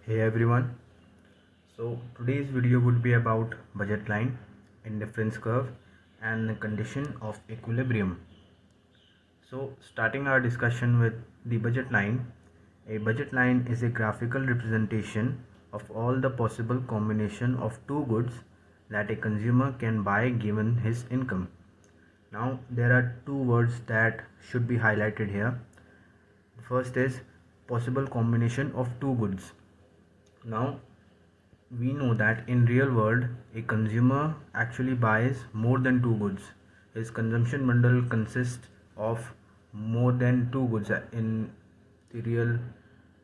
Hey everyone, so today's video would be about budget line, indifference curve and the condition of equilibrium. So starting our discussion with the budget line, a budget line is a graphical representation of all the possible combination of two goods that a consumer can buy given his income. Now there are two words that should be highlighted here. The first is possible combination of two goods. Now we know that in real world a consumer actually buys more than two goods. His consumption bundle consists of more than two goods in the real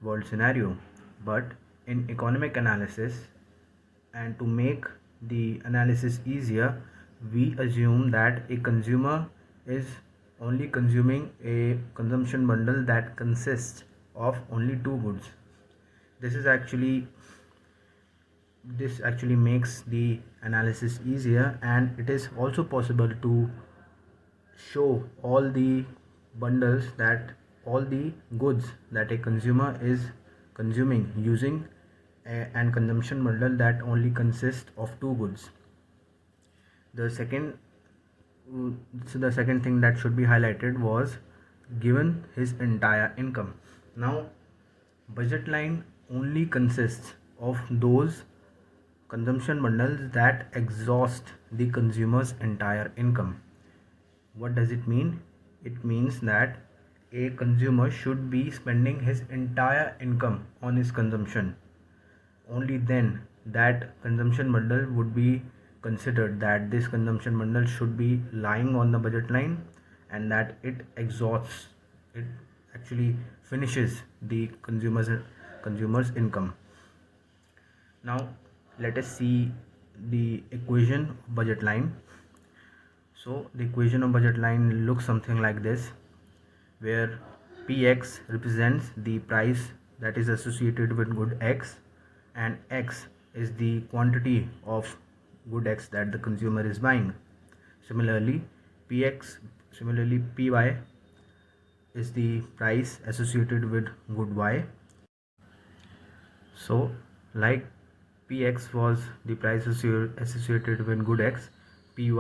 world scenario. But in economic analysis, and to make the analysis easier, we assume that a consumer is only consuming a consumption bundle that consists of only two goods. This is actually this actually makes the analysis easier, and it is also possible to show all the goods that a consumer is consuming using an consumption bundle that only consists of two goods. The second the second thing that should be highlighted was given his entire income. Now budget line only consists of those consumption bundles that exhaust the consumer's entire income. What does it mean? It means that a consumer should be spending his entire income on his consumption. Only then that consumption bundle would be considered that this consumption bundle should be lying on the budget line, and that it actually finishes the consumer's income. Now let us see the equation of budget line. So the equation of budget line looks something like this, where Px represents the price that is associated with good X, and X is the quantity of good X that the consumer is buying. Similarly, Py is the price associated with good Y. So like Px was the price associated with good X, Py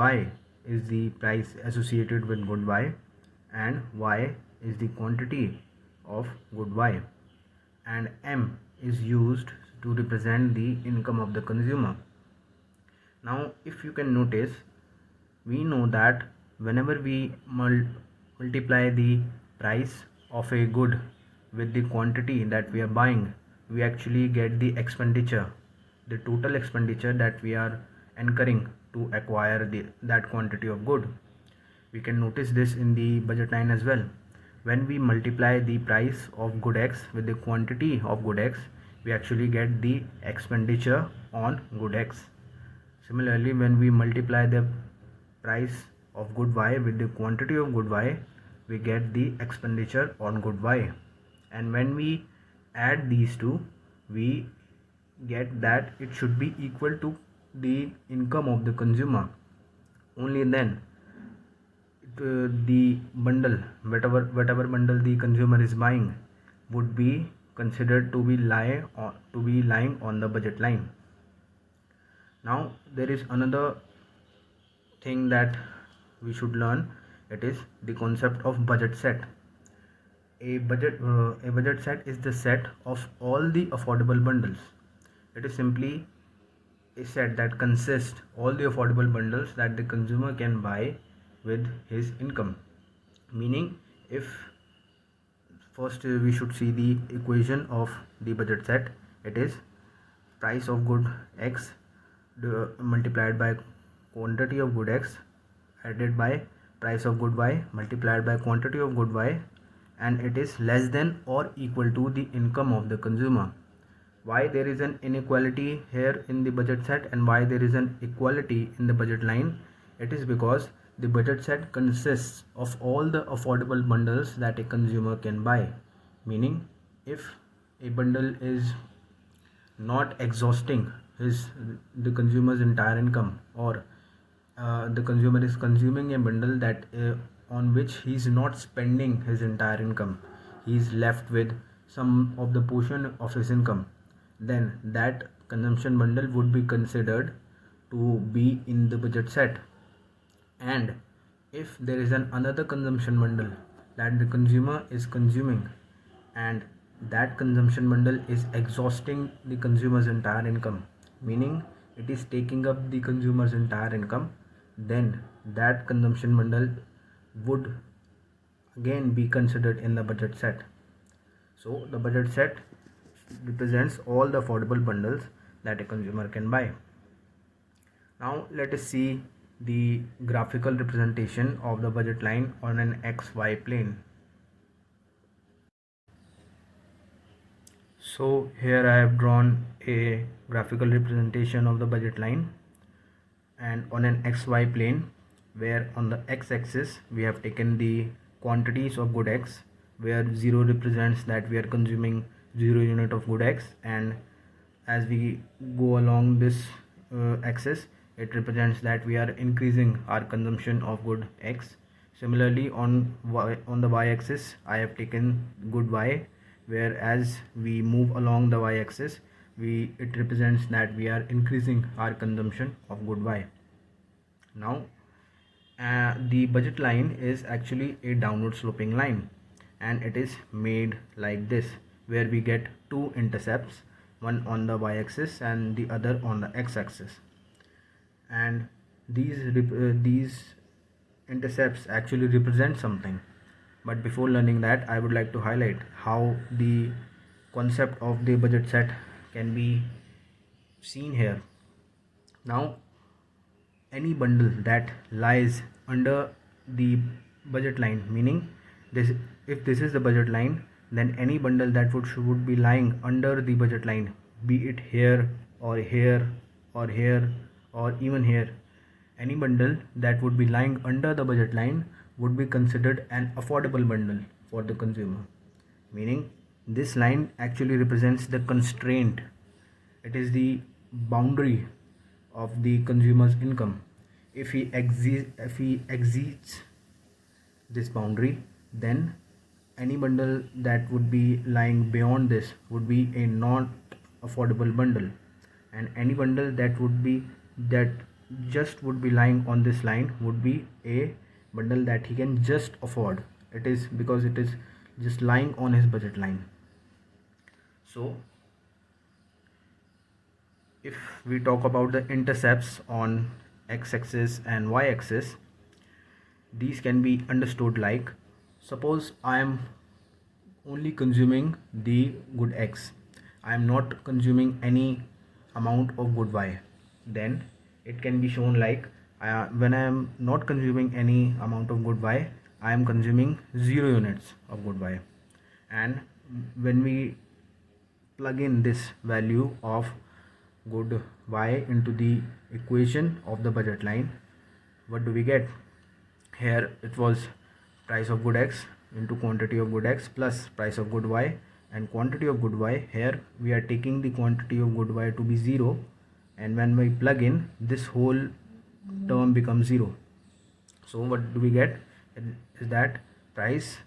is the price associated with good Y, and Y is the quantity of good Y, and M is used to represent the income of the consumer. Now if you can notice, we know that whenever we multiply the price of a good with the quantity that we are buying, we actually get the expenditure, the total expenditure that we are incurring to acquire that quantity of good. We can notice this in the budget line as well. When we multiply the price of good X with the quantity of good X, we actually get the expenditure on good X. Similarly, when we multiply the price of good Y with the quantity of good Y, we get the expenditure on good Y. And when we add these two, we get that it should be equal to the income of the consumer. Only then the bundle, whatever bundle the consumer is buying, would be considered to be lying on the budget line. Now there is another thing that we should learn. It is the concept of budget set. A budget set is the set of all the affordable bundles. It is simply a set that consists all the affordable bundles that the consumer can buy with his income. Meaning, if first we should see the equation of the budget set. It is price of good X multiplied by quantity of good X added by price of good Y multiplied by quantity of good Y, and it is less than or equal to the income of the consumer. Why there is an inequality here in the budget set and why there is an equality in the budget line? It is because the budget set consists of all the affordable bundles that a consumer can buy. Meaning, if a bundle is not exhausting the consumer's entire income, or the consumer is consuming a bundle that on which he is not spending his entire income, he is left with some of the portion of his income, then that consumption bundle would be considered to be in the budget set. And if there is another consumption bundle that the consumer is consuming, and that consumption bundle is exhausting the consumer's entire income, meaning it is taking up the consumer's entire income, then that consumption bundle would again be considered in the budget set. So the budget set represents all the affordable bundles that a consumer can buy. Now let us see the graphical representation of the budget line on an XY plane. So here I have drawn a graphical representation of the budget line, and on an XY plane, where on the x-axis we have taken the quantities of good X, where 0 represents that we are consuming 0 unit of good X, and as we go along this axis, it represents that we are increasing our consumption of good X. Similarly, on the y-axis I have taken good Y, where as we move along the y-axis, it represents that we are increasing our consumption of good Y. Now the budget line is actually a downward sloping line, and it is made like this, where we get two intercepts, one on the y-axis and the other on the x-axis, and these intercepts actually represent something. But before learning that, I would like to highlight how the concept of the budget set can be seen here. Now any bundle that lies under the budget line, meaning this, if this is the budget line, then any bundle that would be lying under the budget line, be it here or here or here or even here, any bundle that would be lying under the budget line would be considered an affordable bundle for the consumer, meaning this line actually represents the constraint. It is the boundary of the consumer's income. If he exceeds this boundary, then any bundle that would be lying beyond this would be a not affordable bundle, and any bundle that just would be lying on this line would be a bundle that he can just afford. It is because it is just lying on his budget line. So if we talk about the intercepts on x-axis and y-axis, these can be understood like, suppose I am only consuming the good X, I am not consuming any amount of good Y, then it can be shown like, when I am not consuming any amount of good Y, I am consuming 0 units of good Y. And when we plug in this value of good Y into the equation of the budget line, what do we get? Here it was price of good X into quantity of good X plus price of good Y and quantity of good Y. Here we are taking the quantity of good Y to be 0, and when we plug in, this whole term becomes 0. So what do we get is that price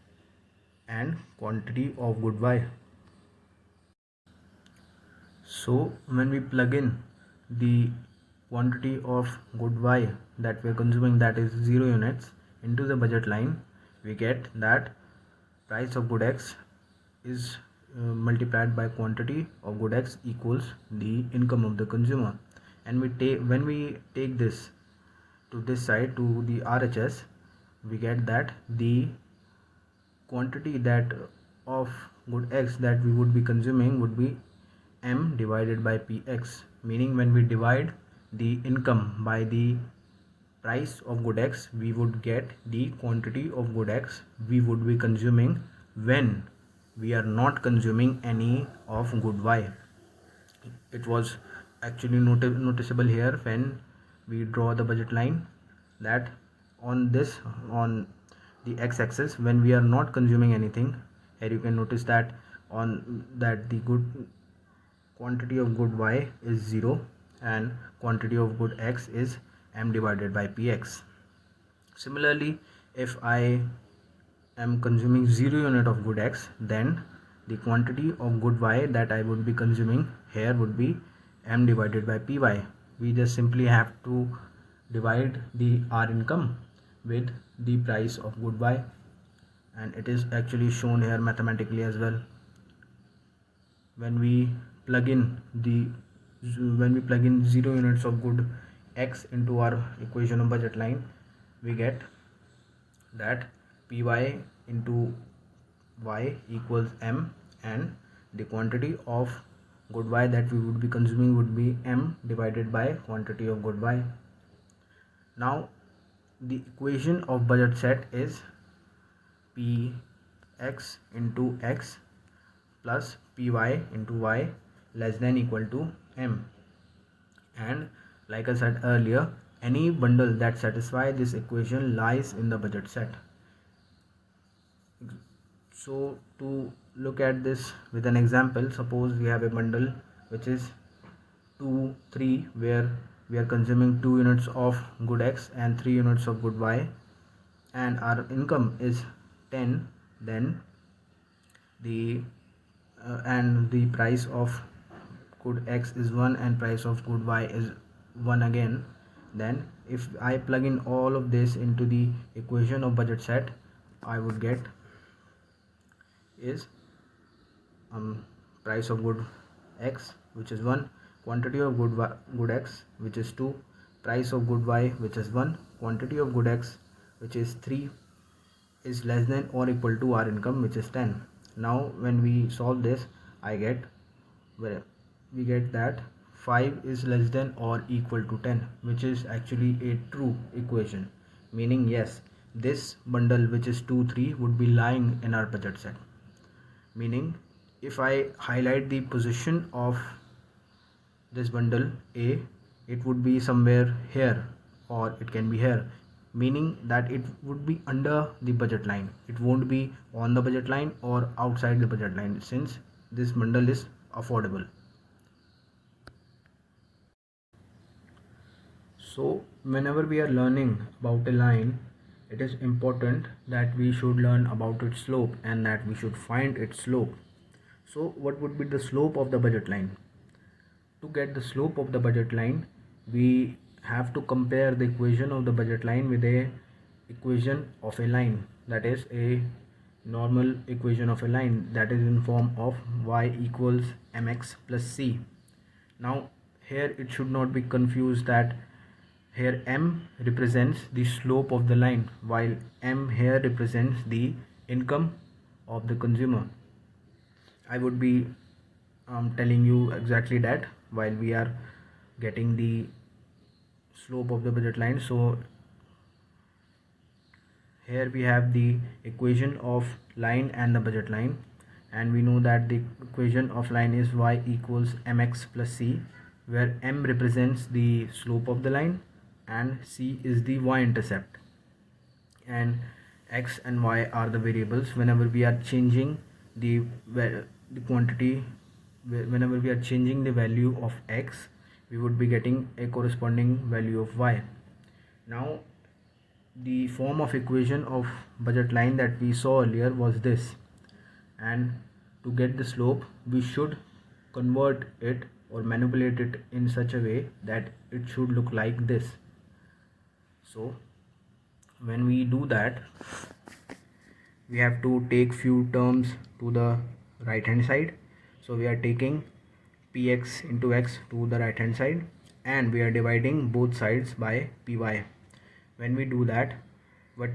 and quantity of good Y. So when we plug in the quantity of good Y that we are consuming, that is 0 units, into the budget line, we get that price of good X is multiplied by quantity of good X equals the income of the consumer. And when we take this to this side, to the RHS, we get that the quantity that of good X that we would be consuming would be M divided by PX, meaning when we divide the income by the price of good X, we would get the quantity of good X we would be consuming when we are not consuming any of good Y. It was actually noticeable here when we draw the budget line, that on the x-axis, when we are not consuming anything, here you can notice that the good quantity of good Y is 0 and quantity of good X is M divided by PX. Similarly, if I am consuming 0 unit of good X, then the quantity of good Y that I would be consuming here would be M divided by PY. We just simply have to divide the our income with the price of good Y, and it is actually shown here mathematically as well. When we plug in 0 units of good X into our equation of budget line, we get that Py into Y equals M, and the quantity of good Y that we would be consuming would be M divided by quantity of good Y. Now the equation of budget set is Px into X plus Py into Y less than equal to M. And like I said earlier, any bundle that satisfies this equation lies in the budget set. So to look at this with an example, suppose we have a bundle which is 2, 3, where we are consuming 2 units of good X and 3 units of good Y, and our income is 10, then the and the price of good X is 1 and price of good Y is 1 again, then if I plug in all of this into the equation of budget set, I would get is price of good X, which is 1, quantity of good X, which is 2, price of good Y, which is 1, quantity of good X, which is 3, is less than or equal to our income, which is 10. Now when we solve this, we get that 5 is less than or equal to 10, which is actually a true equation, meaning yes, this bundle which is 2, 3 would be lying in our budget set. Meaning if I highlight the position of this bundle A, it would be somewhere here or it can be here, meaning that it would be under the budget line. It won't be on the budget line or outside the budget line, since this bundle is affordable. So whenever we are learning about a line, it is important that we should learn about its slope and that we should find its slope. So what would be the slope of the budget line? To get the slope of the budget line, we have to compare the equation of the budget line with a equation of a line, that is a normal equation of a line that is in form of y equals mx plus c. Now here it should not be confused that here m represents the slope of the line while m here represents the income of the consumer. I would be telling you exactly that while we are getting the slope of the budget line. So here we have the equation of line and the budget line, and we know that the equation of line is y equals mx plus c, where m represents the slope of the line and c is the y-intercept, and x and y are the variables. Whenever we are changing the quantity, whenever we are changing the value of x, we would be getting a corresponding value of y. Now the form of equation of budget line that we saw earlier was this, and to get the slope we should convert it or manipulate it in such a way that it should look like this. So when we do that, we have to take few terms to the right hand side. So we are taking px into x to the right hand side, and we are dividing both sides by py. When we do that, what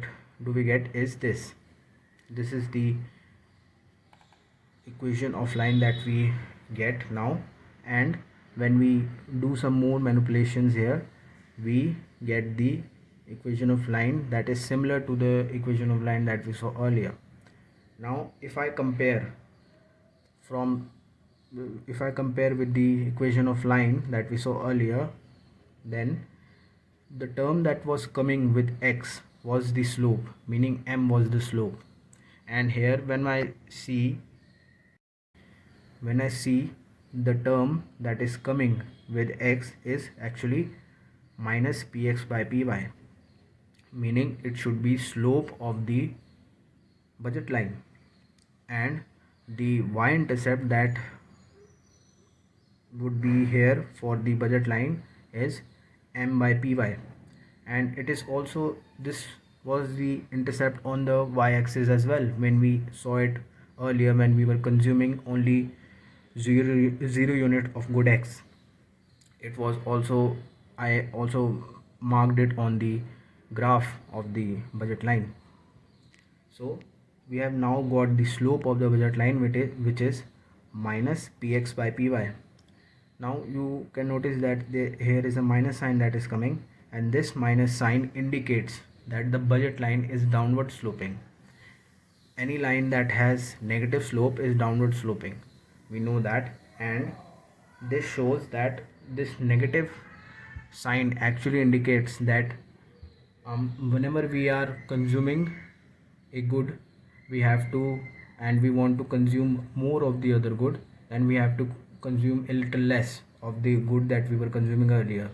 do we get is this. This is the equation of line that we get now, and when we do some more manipulations here, we get the equation of line that is similar to the equation of line that we saw earlier. Now if I compare with the equation of line that we saw earlier, then the term that was coming with x was the slope, meaning m was the slope, and here when I see the term that is coming with x is actually minus px by py, meaning it should be slope of the budget line. And the y-intercept that would be here for the budget line is m by py, and it is also, this was the intercept on the y-axis as well when we saw it earlier when we were consuming only 0 unit of good x. It was also, I also marked it on the graph of the budget line. So we have now got the slope of the budget line, which is minus px by py. Now you can notice that here is a minus sign that is coming, and this minus sign indicates that the budget line is downward sloping. Any line that has negative slope is downward sloping, we know that, and this shows that this negative sign actually indicates that whenever we are consuming a good, we have to, and we want to consume more of the other good, then we have to consume a little less of the good that we were consuming earlier.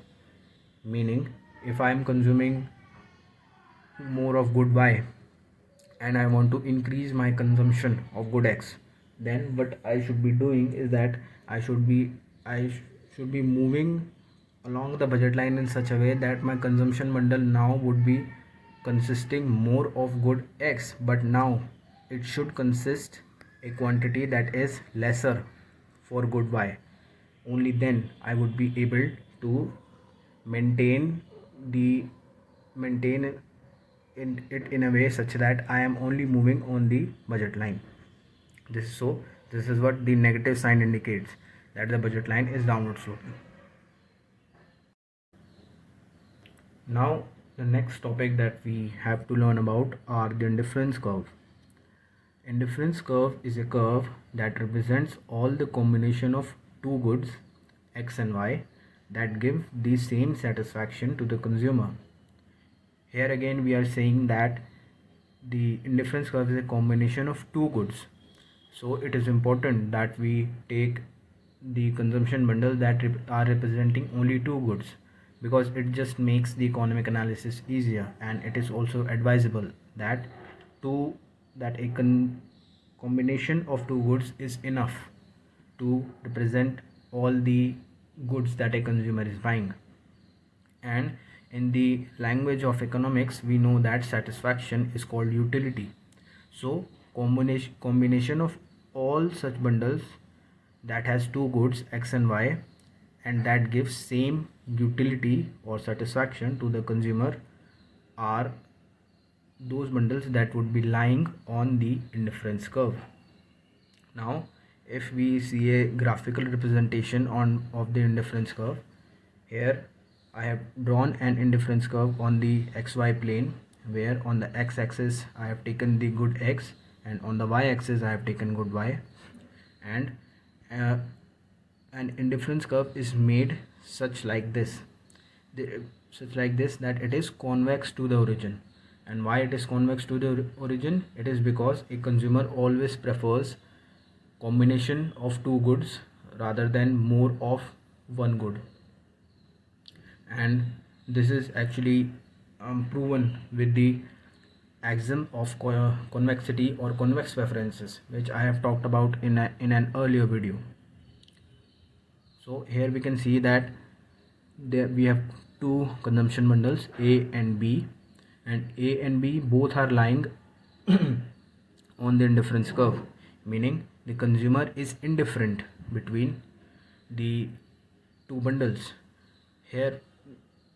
Meaning, if I am consuming more of good y and I want to increase my consumption of good x, then what I should be doing is that I should be moving along the budget line in such a way that my consumption bundle now would be consisting more of good x, but now it should consist a quantity that is lesser for good y. Only then I would be able to maintain the maintain it in a way such that I am only moving on the budget line. This is what the negative sign indicates, that the budget line is downward sloping. Now the next topic that we have to learn about are the indifference curve. Indifference curve is a curve that represents all the combination of two goods x and y that give the same satisfaction to the consumer. Here again we are saying that the indifference curve is a combination of two goods, so it is important that we take the consumption bundle that are representing only two goods, because it just makes the economic analysis easier, and it is also advisable that a combination of two goods is enough to represent all the goods that a consumer is buying. And in the language of economics, we know that satisfaction is called utility. So combination of all such bundles that has two goods x and y and that gives same utility or satisfaction to the consumer are those bundles that would be lying on the indifference curve. Now if we see a graphical representation of the indifference curve, here I have drawn an indifference curve on the xy plane, where on the x-axis I have taken the good x and on the y-axis I have taken good y, and an indifference curve is made such like this that it is convex to the origin. And why it is convex to the origin? It is because a consumer always prefers combination of two goods rather than more of one good, and this is actually proven with the axiom of convexity or convex preferences, which I have talked about in an earlier video. So here we can see that we have two consumption bundles A and B, and A and B both are lying on the indifference curve, meaning the consumer is indifferent between the two bundles. Here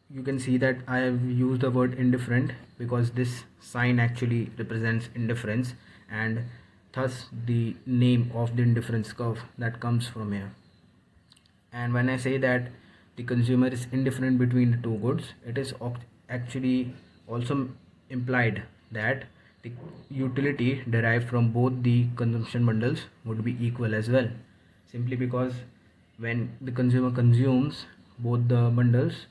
you can see that I have used the word indifferent because this sign actually represents indifference, and thus the name of the indifference curve that comes from here. And when I say that the consumer is indifferent between the two goods, it is actually also implied that the utility derived from both the consumption bundles would be equal as well, simply because when the consumer consumes both the bundles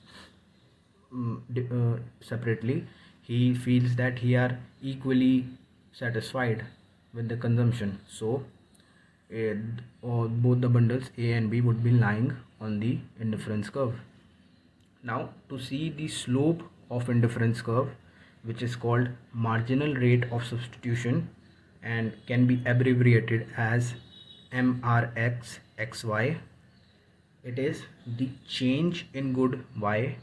separately, he feels that he are equally satisfied with the consumption. So both the bundles A and B would be lying on the indifference curve. Now to see the slope of indifference curve, which is called marginal rate of substitution and can be abbreviated as MRX XY, it is the change in good Y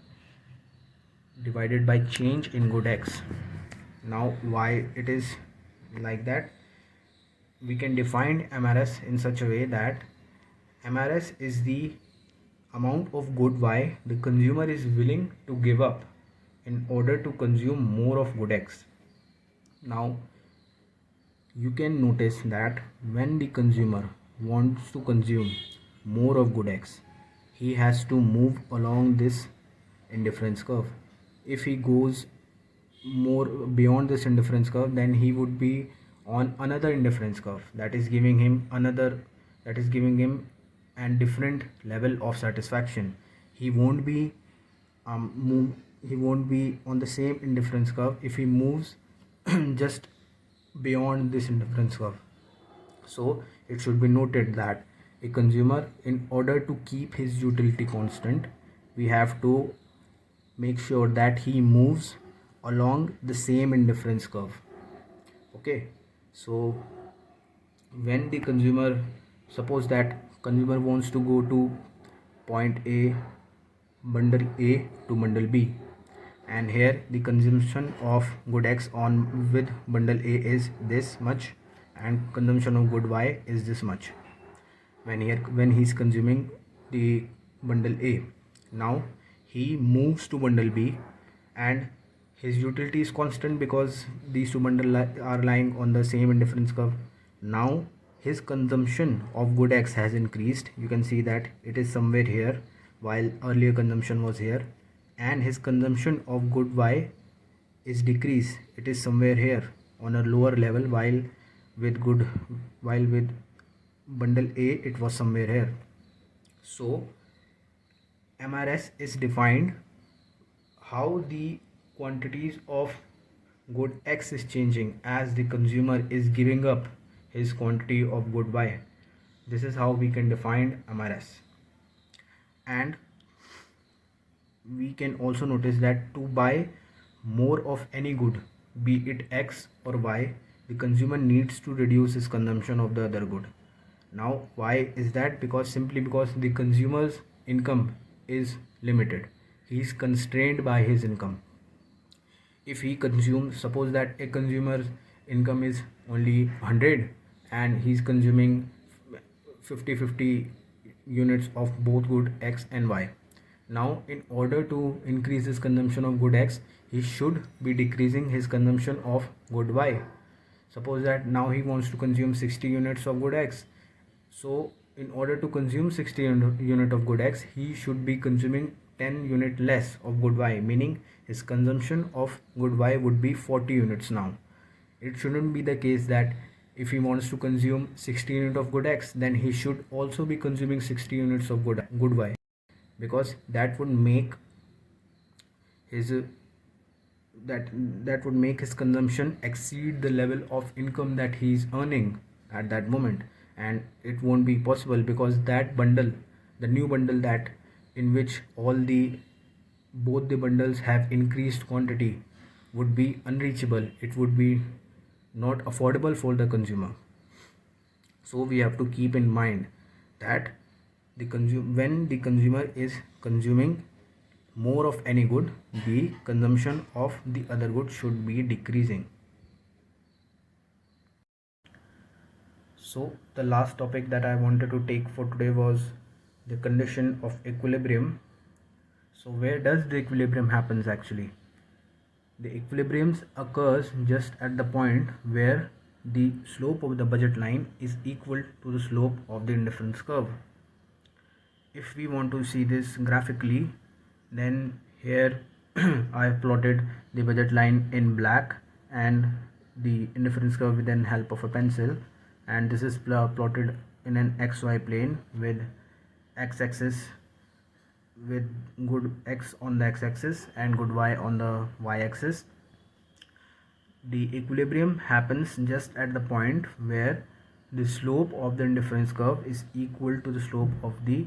divided by change in good X. Now why it is like that? We can define MRS in such a way that MRS is the amount of good Y the consumer is willing to give up in order to consume more of good X. Now you can notice that when the consumer wants to consume more of good X, he has to move along this indifference curve. If he goes more beyond this indifference curve, then he would be on another indifference curve that is giving him a different level of satisfaction. He won't be he won't be on the same indifference curve if he moves just beyond this indifference curve. So it should be noted that a consumer, in order to keep his utility constant, we have to make sure that he moves along the same indifference curve. Okay, so when the consumer, suppose that consumer wants to go to point A, bundle A to bundle B, and here the consumption of good X on with bundle A is this much and consumption of good Y is this much when he's consuming the bundle A. Now he moves to bundle B and his utility is constant because these two bundles are lying on the same indifference curve. Now his consumption of good X has increased. You can see that it is somewhere here while earlier consumption was here, and his consumption of good Y is decreased. It is somewhere here on a lower level while with bundle A it was somewhere here. So MRS is defined how the quantities of good X is changing as the consumer is giving up his quantity of good Y. This is how we can define MRS. And we can also notice that to buy more of any good, be it X or Y, the consumer needs to reduce his consumption of the other good. Now why is that? Simply because the consumer's income is limited. He is constrained by his income. If he consumes, suppose that a consumer's income is only 100 and he's consuming 50 units of both good X and Y. Now in order to increase his consumption of good X, he should be decreasing his consumption of good Y. Suppose that now he wants to consume 60 units of good X. So in order to consume 60 unit of good X, he should be consuming 10 unit less of good Y, meaning his consumption of good Y would be 40 units now. It shouldn't be the case that if he wants to consume 60 units of good X, then he should also be consuming 60 units of good Y, because that would make his that would make his consumption exceed the level of income that he is earning at that moment, and it won't be possible because that bundle, the new bundle that in which both the bundles have increased quantity, would be unreachable. It would be not affordable for the consumer. So we have to keep in mind that when the consumer is consuming more of any good, the consumption of the other good should be decreasing. So the last topic that I wanted to take for today was the condition of equilibrium. So where does the equilibrium happens actually? The equilibrium occurs just at the point where the slope of the budget line is equal to the slope of the indifference curve. If we want to see this graphically, then here I have plotted the budget line in black and the indifference curve with the help of a pencil, and this is plotted in an XY plane with x-axis with good X on the x-axis and good Y on the y-axis. The equilibrium happens just at the point where the slope of the indifference curve is equal to the slope of the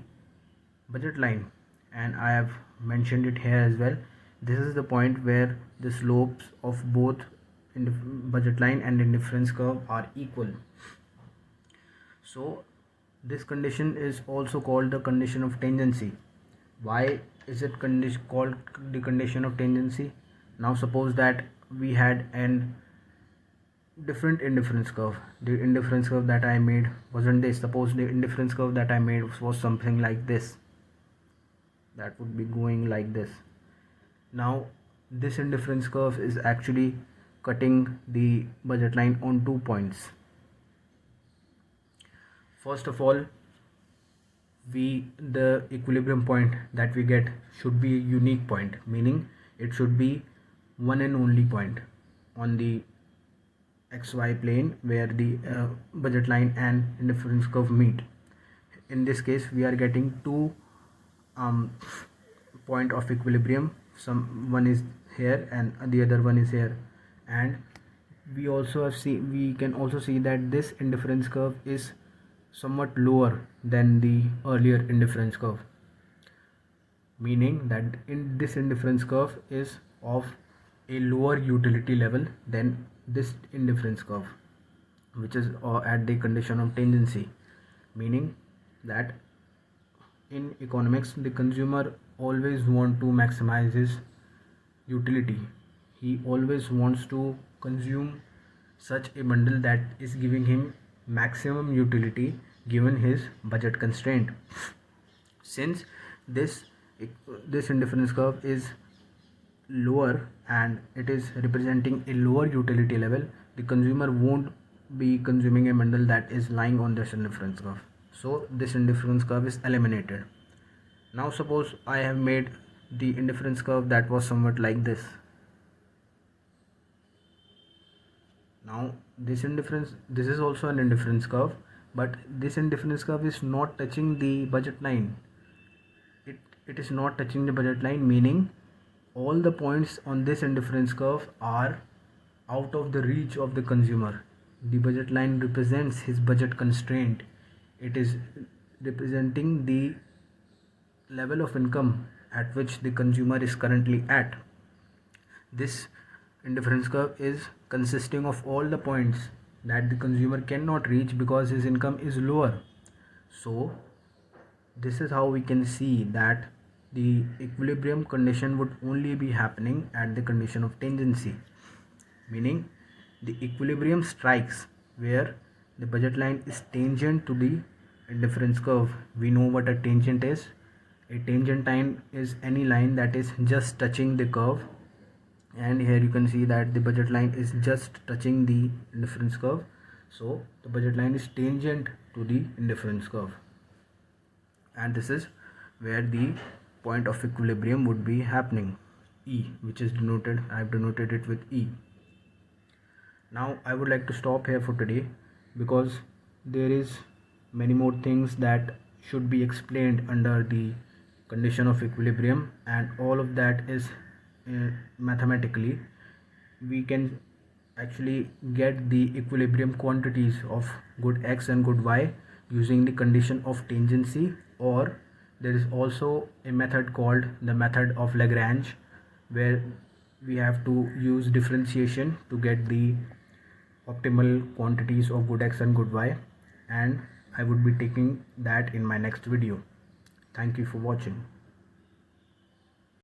budget line, and I have mentioned it here as well. This is the point where the slopes of both budget line and indifference curve are equal. So This condition is also called the condition of tangency. Why is it called the condition of tangency? Now suppose that we had an different indifference curve. The indifference curve that I made wasn't this. Suppose the indifference curve that I made was something like this. That would be going like this. Now this indifference curve is actually cutting the budget line on 2 points. First of all, the equilibrium point that we get should be a unique point, meaning it should be one and only point on the xy plane where the budget line and indifference curve meet. In this case we are getting two point of equilibrium. One is here and the other one is here, and we can also see that this indifference curve is somewhat lower than the earlier indifference curve, meaning that in this indifference curve is of a lower utility level than this indifference curve, which is at the condition of tangency, meaning that in economics the consumer always want to maximize his utility. He always wants to consume such a bundle that is giving him maximum utility given his budget constraint. Since this indifference curve is lower and it is representing a lower utility level, the consumer won't be consuming a bundle that is lying on this indifference curve. So this indifference curve is eliminated. Now suppose I have made the indifference curve that was somewhat like this. Now this is also an indifference curve, but this indifference curve is not touching the budget line. It is not touching the budget line, meaning all the points on this indifference curve are out of the reach of the consumer. The budget line represents his budget constraint. It is representing the level of income at which the consumer is currently at. This indifference curve is consisting of all the points that the consumer cannot reach because his income is lower. So this is how we can see that the equilibrium condition would only be happening at the condition of tangency, meaning the equilibrium strikes where the budget line is tangent to the indifference curve. We know what a tangent is. A tangent line is any line that is just touching the curve, and here you can see that the budget line is just touching the indifference curve. So the budget line is tangent to the indifference curve, and this is where the point of equilibrium would be happening, E, which is denoted, I have denoted it with E. Now I would like to stop here for today because there is many more things that should be explained under the condition of equilibrium, and all of that is mathematically we can actually get the equilibrium quantities of good x and good y using the condition of tangency, or there is also a method called the method of Lagrange where we have to use differentiation to get the optimal quantities of good x and good y, and I would be taking that in my next video. Thank you for watching.